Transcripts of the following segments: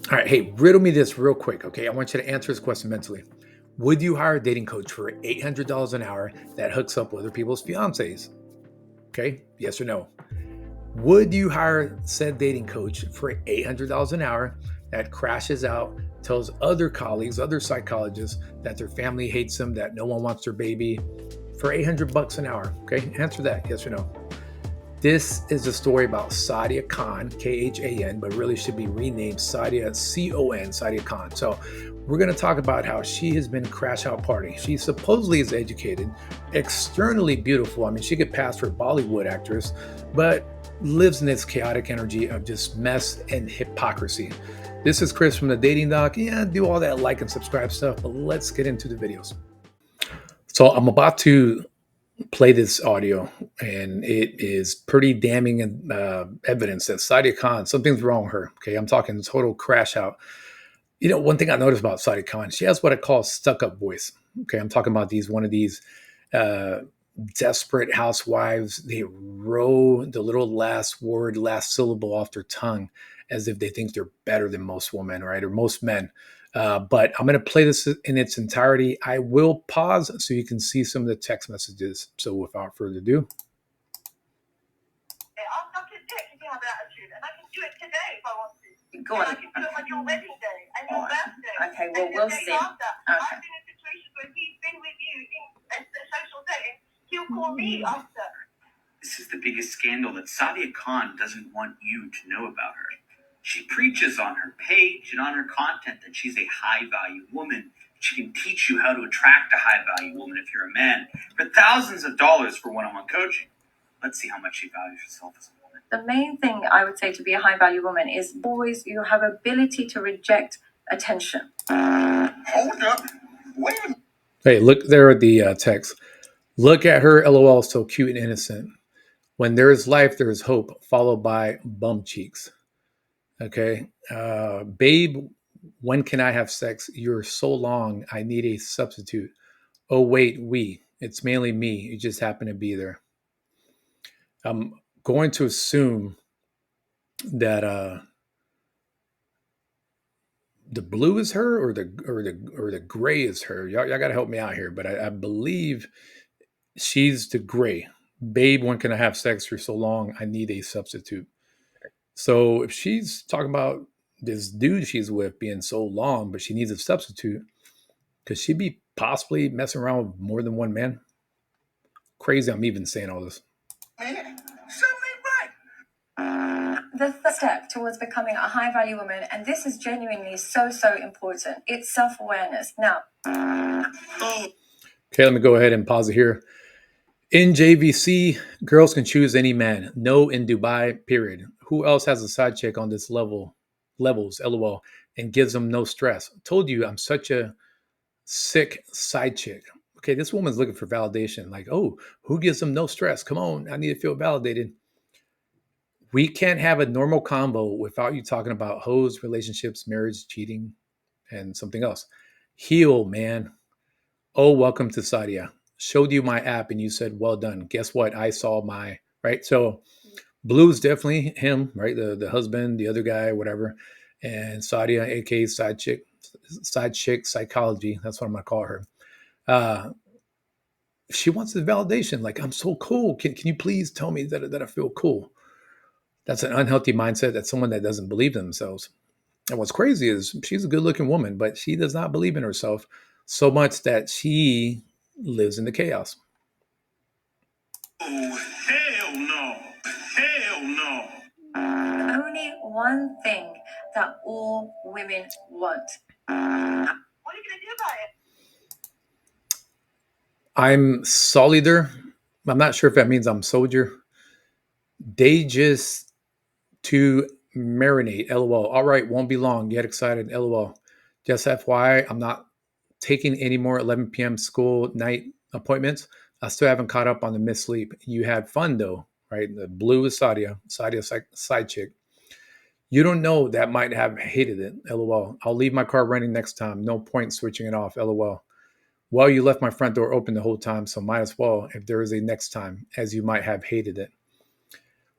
All right, hey, riddle me this real quick, okay? I want you to answer this question mentally. Would you hire a dating coach for $800 an hour that hooks up with other people's fiancés? Okay, yes or no? Would you hire said dating coach for $800 an hour that crashes out, tells other colleagues, other psychologists that their family hates them, that no one wants their baby for 800 bucks an hour? Okay, answer that, yes or no? This is a story about Sadia Khan, Khan, but really should be renamed Sadia Con, Sadia Khan. So we're going to talk about how she has been a crash out party. She supposedly is educated, externally beautiful. I mean, she could pass for a Bollywood actress, but lives in this chaotic energy of just mess and hypocrisy. This is Chris from the Dating Doc. Yeah, do all that like and subscribe stuff, but let's get into the videos. So I'm about to play this audio, and it is pretty damning evidence that Sadia Khan, something's wrong with her. Okay, I'm talking total crash out. You know, one thing I noticed about Sadia Khan, she has what I call stuck-up voice. Okay, I'm talking about one of these uh, desperate housewives. They row the little last word, last syllable off their tongue as if they think they're better than most women, right, or most men. But I'm going to play this in its entirety. I will pause so you can see some of the text messages. So without further ado. I'm not going to take if you have an attitude, and I can do it today if I want to. Go on. I can do it on your wedding day and your birthday. Okay, well, we'll see. After. Okay. I've been in situations where he's been with you in a social setting. He'll call me after. This is the biggest scandal that Sadia Khan doesn't want you to know about her. She preaches on her page and on her content that she's a high-value woman. She can teach you how to attract a high-value woman if you're a man for thousands of dollars for one-on-one coaching. Let's see how much she values herself as a woman. The main thing I would say to be a high value woman is always you have ability to reject attention. Hold up. Wait a minute. Hey, look there at the text. Look at her, LOL, so cute and innocent. When there is life, there is hope, followed by bum cheeks. Okay. Babe, when can I have sex? You're so long. I need a substitute. Oh, wait, it's mainly me. You just happen to be there. I'm going to assume that the blue is her, or the gray is her. Y'all got to help me out here, but I believe she's the gray. Babe, when can I have sex? You're so long. I need a substitute. So if she's talking about this dude she's with being so long, but she needs a substitute, could she be possibly messing around with more than one man? Crazy, I'm even saying all this. Man, something right. The first step towards becoming a high value woman, and this is genuinely so important, it's self-awareness. Now, okay, let me go ahead and pause it here. In JVC, girls can choose any man. No in Dubai, period. Who else has a side chick on this levels, LOL, and gives them no stress? Told you I'm such a sick side chick. Okay, this woman's looking for validation. Like, oh, who gives them no stress? Come on, I need to feel validated. We can't have a normal combo without you talking about hoes, relationships, marriage, cheating, and something else. Heal, man. Oh, welcome to Sadia. Showed you my app and you said, well done. Guess what? I saw my, right? So Blue's definitely him, right? The husband, the other guy, whatever. And Sadia, aka side chick psychology. That's what I'm gonna call her. Uh, she wants the validation. Like, I'm so cool. Can you please tell me that I feel cool? That's an unhealthy mindset. That's someone that doesn't believe in themselves. And what's crazy is she's a good looking woman, but she does not believe in herself so much that she lives in the chaos. Oh, hell no. Hell no. only one thing that all women want. What are you going to do about it? I'm solider. I'm not sure if that means I'm soldier. They just to marinate. LOL. All right, won't be long. Get excited. LOL. Just FYI, I'm not taking any more 11 p.m. school night appointments. I still haven't caught up on the missed sleep. You had fun though, right? The blue is Sadia side chick. You don't know that might have hated it. LOL. I'll leave my car running next time. No point switching it off. LOL. Well, you left my front door open the whole time, so might as well if there is a next time, as you might have hated it.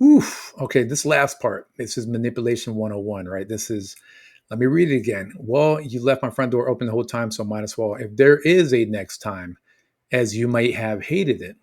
Oof. Okay, this last part, this is manipulation 101, right? This is Let me read it again. Well, you left my front door open the whole time, so might as well. If there is a next time, as you might have hated it.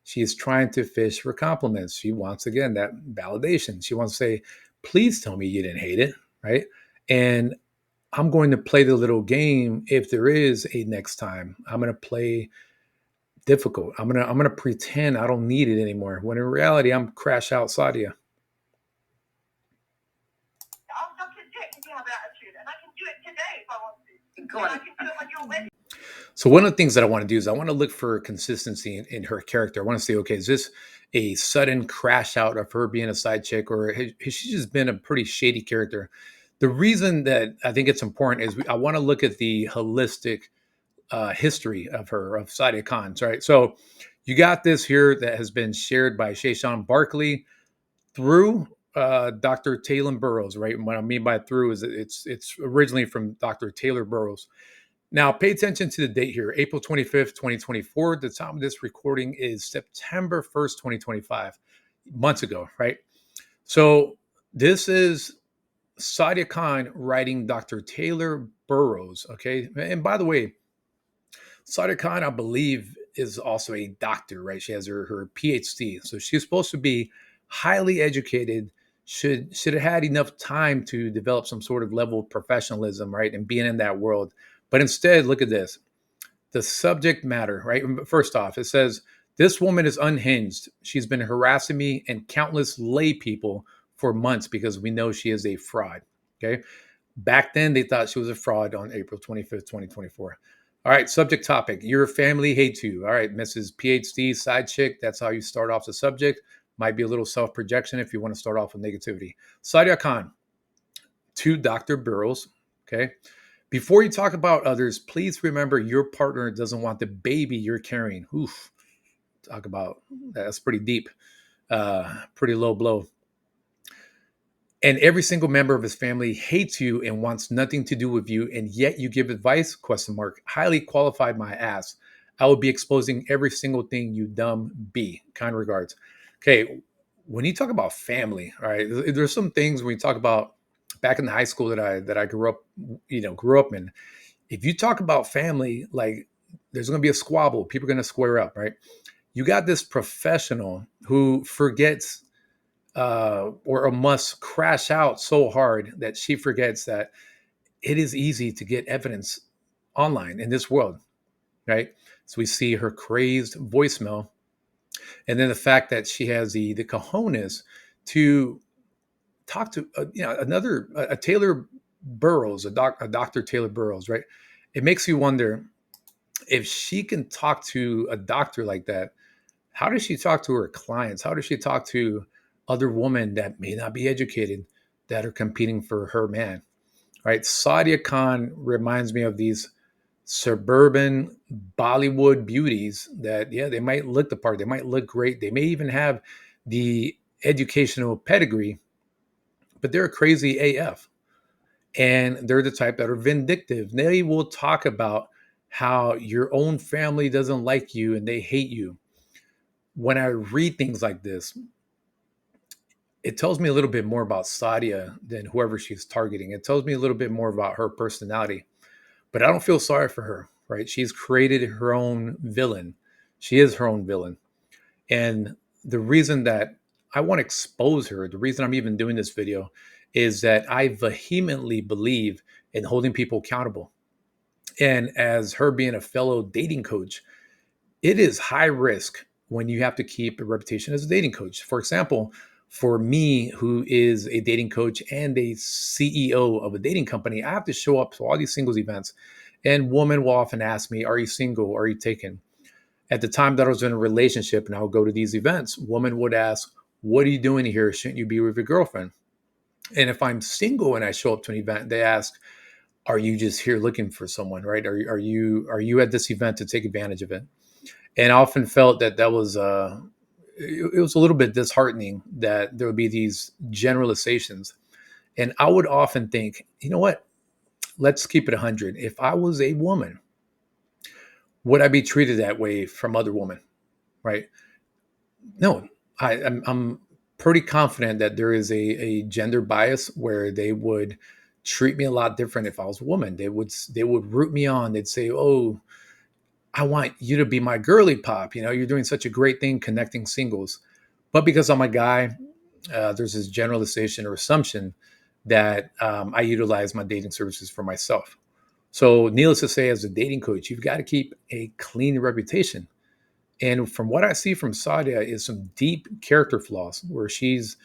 She is trying to fish for compliments. She wants, again, that validation. She wants to say, please tell me you didn't hate it, right? And I'm going to play the little game. If there is a next time, I'm going to play difficult. I'm gonna pretend I don't need it anymore. When in reality, I'm crash out Sadia. I'm not content if you have an attitude, and I can do it today if I want to. Go And on. I can do it when you're ready. So one of the things that I want to do is I want to look for consistency in her character. I want to say, okay, is this a sudden crash out of her being a side chick, or has she just been a pretty shady character? The reason that I think it's important is I want to look at the holistic history of her, of Sadia Khan, right? So you got this here that has been shared by Shayshawn Barkley through Dr. Taylor Burrows, right? And what I mean by through is it's originally from Dr. Taylor Burrows. Now, pay attention to the date here, April 25th, 2024. The time of this recording is September 1st, 2025, months ago, right? So this is Sadia Khan writing Dr. Taylor Burrows, okay? And by the way, Sadia Khan, I believe, is also a doctor, right? She has her PhD. So she's supposed to be highly educated, should have had enough time to develop some sort of level of professionalism, right? And being in that world. But instead, look at this. The subject matter, right? First off, it says, this woman is unhinged. She's been harassing me and countless lay people for months because we know she is a fraud. Okay. Back then, they thought she was a fraud on April 25th, 2024. All right, subject topic. Your family hates you. All right, Mrs. PhD, side chick. That's how you start off the subject. Might be a little self projection if you want to start off with negativity. Sadia Khan to Dr. Burrows. Okay. Before you talk about others, please remember your partner doesn't want the baby you're carrying. Oof. Talk about that's pretty deep, pretty low blow. And every single member of his family hates you and wants nothing to do with you, and yet you give advice? Question mark. Highly qualified, my ass. I will be exposing every single thing, you dumb B. Kind regards. Okay, when you talk about family, all right, there's some things when you talk about back in the high school that I grew up in. If you talk about family, like there's going to be a squabble. People are going to square up, right? You got this professional who forgets or must crash out so hard that she forgets that it is easy to get evidence online in this world, right? So we see her crazed voicemail, and then the fact that she has the cojones to talk to another a Taylor Burrows, a Dr. Taylor Burrows, right? It makes you wonder if she can talk to a doctor like that. How does she talk to her clients? How does she talk to other women that may not be educated that are competing for her man? Right? Sadia Khan reminds me of these suburban Bollywood beauties that, yeah, they might look the part, they might look great, they may even have the educational pedigree, but they're crazy AF. And they're the type that are vindictive. They will talk about how your own family doesn't like you and they hate you. When I read things like this, it tells me a little bit more about Sadia than whoever she's targeting. It tells me a little bit more about her personality, but I don't feel sorry for her, right? She's created her own villain. She is her own villain. And the reason that I want to expose her, the reason I'm even doing this video is that I vehemently believe in holding people accountable. And as her being a fellow dating coach, it is high risk when you have to keep a reputation as a dating coach. For example, for me, who is a dating coach and a CEO of a dating company, I have to show up to all these singles events. And women will often ask me, are you single? Are you taken? At the time that I was in a relationship and I would go to these events, women would ask, what are you doing here? Shouldn't you be with your girlfriend? And if I'm single and I show up to an event, they ask, are you just here looking for someone, right? Are you at this event to take advantage of it? And I often felt that was it was a little bit disheartening that there would be these generalizations. And I would often think, you know what? Let's keep it 100. If I was a woman, would I be treated that way from other women? Right? No, I'm pretty confident that there is a gender bias where they would treat me a lot different if I was a woman. They would root me on. They'd say, "Oh, I want you to be my girly pop. You're doing such a great thing connecting singles." But because I'm a guy, there's this generalization or assumption that I utilize my dating services for myself. So, needless to say, as a dating coach, you've got to keep a clean reputation. And from what I see from Sadia is some deep character flaws where she's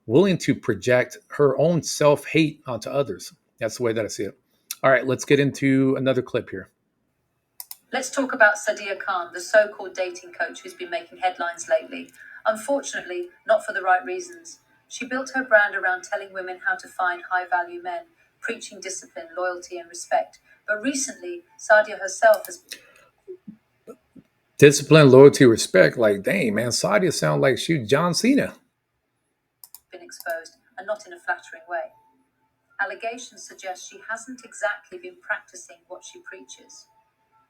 willing to project her own self-hate onto others. That's the way that I see it. All right, let's get into another clip here. Let's talk about Sadia Khan, the so-called dating coach who's been making headlines lately. Unfortunately, not for the right reasons. She built her brand around telling women how to find high-value men, preaching discipline, loyalty, and respect. But recently, Sadia herself has Discipline, loyalty, respect. Like, dang, man, Sadia sound like she John Cena. been exposed, and not in a flattering way. Allegations suggest she hasn't exactly been practicing what she preaches.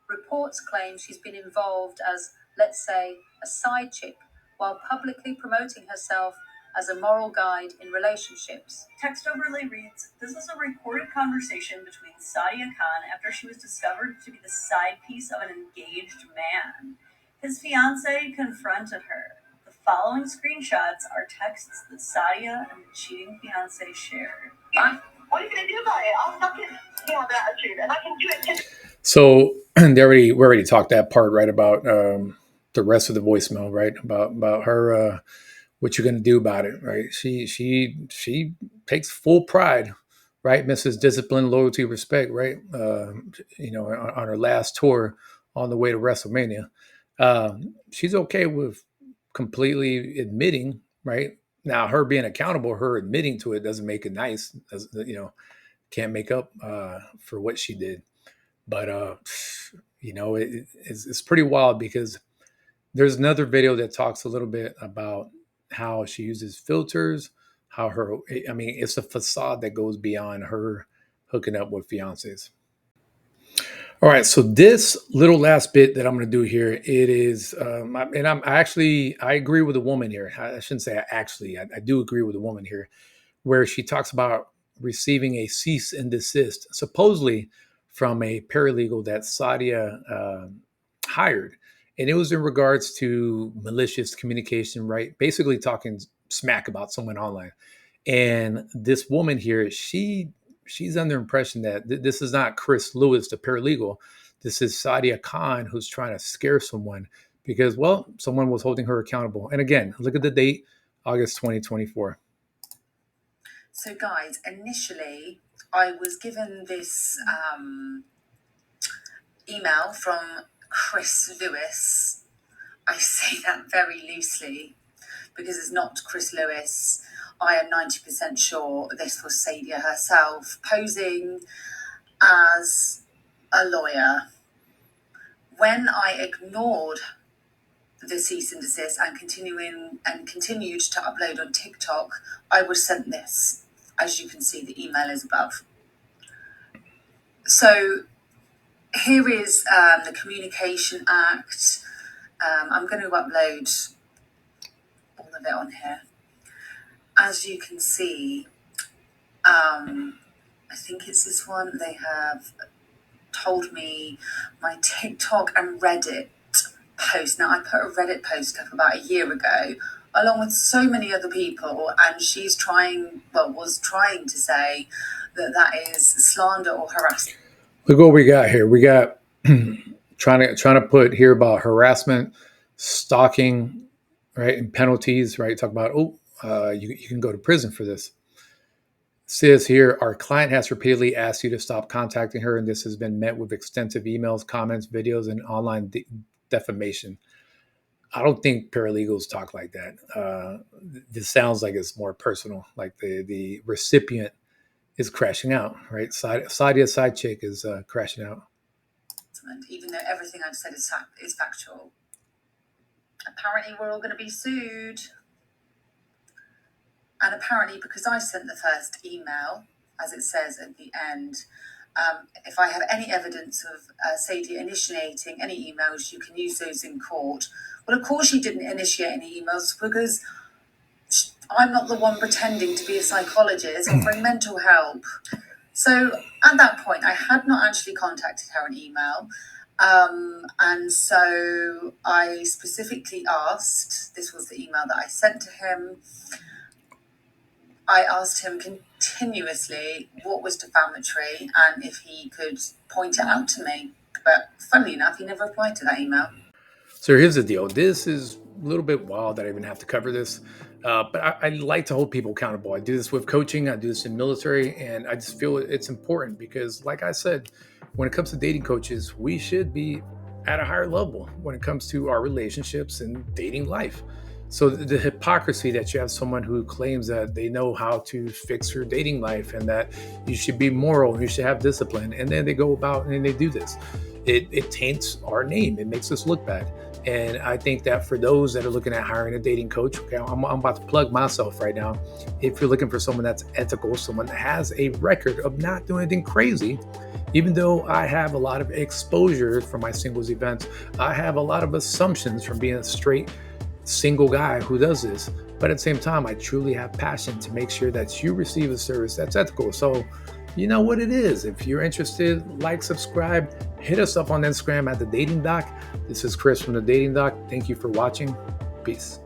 Reports claim she's been involved as, let's say, a side chick, while publicly promoting herself as a moral guide in relationships. Text overlay reads, "This is a recorded conversation between Sadia Khan after she was discovered to be the side piece of an engaged man. His fiance confronted her. The following screenshots are texts that Sadia and the cheating fiance shared." What are you going to do about it? I'll fucking have that attitude, and I can do it today. So we already talked that part, right, about the rest of the voicemail, right, about her, what you're going to do about it, right? She takes full pride, right, Mrs. Discipline, Loyalty, Respect, right? On her last tour on the way to WrestleMania, she's okay with completely admitting, right? Now, her being accountable, her admitting to it doesn't make it nice, can't make up for what she did. But it's pretty wild because there's another video that talks a little bit about how she uses filters, it's a facade that goes beyond her hooking up with fiancés. All right, so this little last bit that I'm going to do here, it is, I agree with a woman here. I shouldn't say I do agree with a woman here, where she talks about receiving a cease and desist, supposedly from a paralegal that Sadia hired. And it was in regards to malicious communication, right? Basically talking smack about someone online. And this woman here, she's under the impression that this is not Chris Lewis, the paralegal. This is Sadia Khan, who's trying to scare someone because, well, someone was holding her accountable. And again, look at the date, August 2024. So, guys, initially, I was given this email from Chris Lewis. I say that very loosely because it's not Chris Lewis. I am 90% sure this was Sadia herself posing as a lawyer. When I ignored the cease and desist and continued to upload on TikTok, I was sent this. As you can see, the email is above. So here is the Communication Act. I'm going to upload all of it on here. As you can see, I think it's this one. They have told me my TikTok and Reddit post. Now, I put a Reddit post up about a year ago, along with so many other people, and she's was trying to say that is slander or harassment. Look what we got here. We got trying to put here about harassment, stalking, right, and penalties, right? Talk about you can go to prison for this. It says here, our client has repeatedly asked you to stop contacting her, and this has been met with extensive emails, comments, videos, and online defamation. I don't think paralegals talk like that. This sounds like it's more personal, like the recipient is crashing out, right? Sadia's side chick is crashing out. Even though everything I've said is factual. Apparently we're all going to be sued. And apparently because I sent the first email, as it says at the end, if I have any evidence of Sadia initiating any emails, you can use those in court. Well, of course she didn't initiate any emails because I'm not the one pretending to be a psychologist offering mental help. So at that point, I had not actually contacted her on email. And so I specifically asked, this was the email that I sent to him. I asked him continuously what was defamatory and if he could point it out to me. But funnily enough, he never replied to that email. So here's the deal. This is a little bit wild that I even have to cover this, but I like to hold people accountable. I do this with coaching. I do this in military, and I just feel it's important because, like I said, when it comes to dating coaches, we should be at a higher level when it comes to our relationships and dating life. So the hypocrisy that you have someone who claims that they know how to fix your dating life and that you should be moral and you should have discipline, and then they go about and they do this. It taints our name. It makes us look bad. And I think that for those that are looking at hiring a dating coach, okay, I'm about to plug myself right now. If you're looking for someone that's ethical, someone that has a record of not doing anything crazy, even though I have a lot of exposure from my singles events, I have a lot of assumptions from being a straight single guy who does this. But at the same time, I truly have passion to make sure that you receive a service that's ethical. So you know what it is. If you're interested, like, subscribe, hit us up on Instagram at The Dating Doc. This is Chris from The Dating Doc. Thank you for watching. Peace.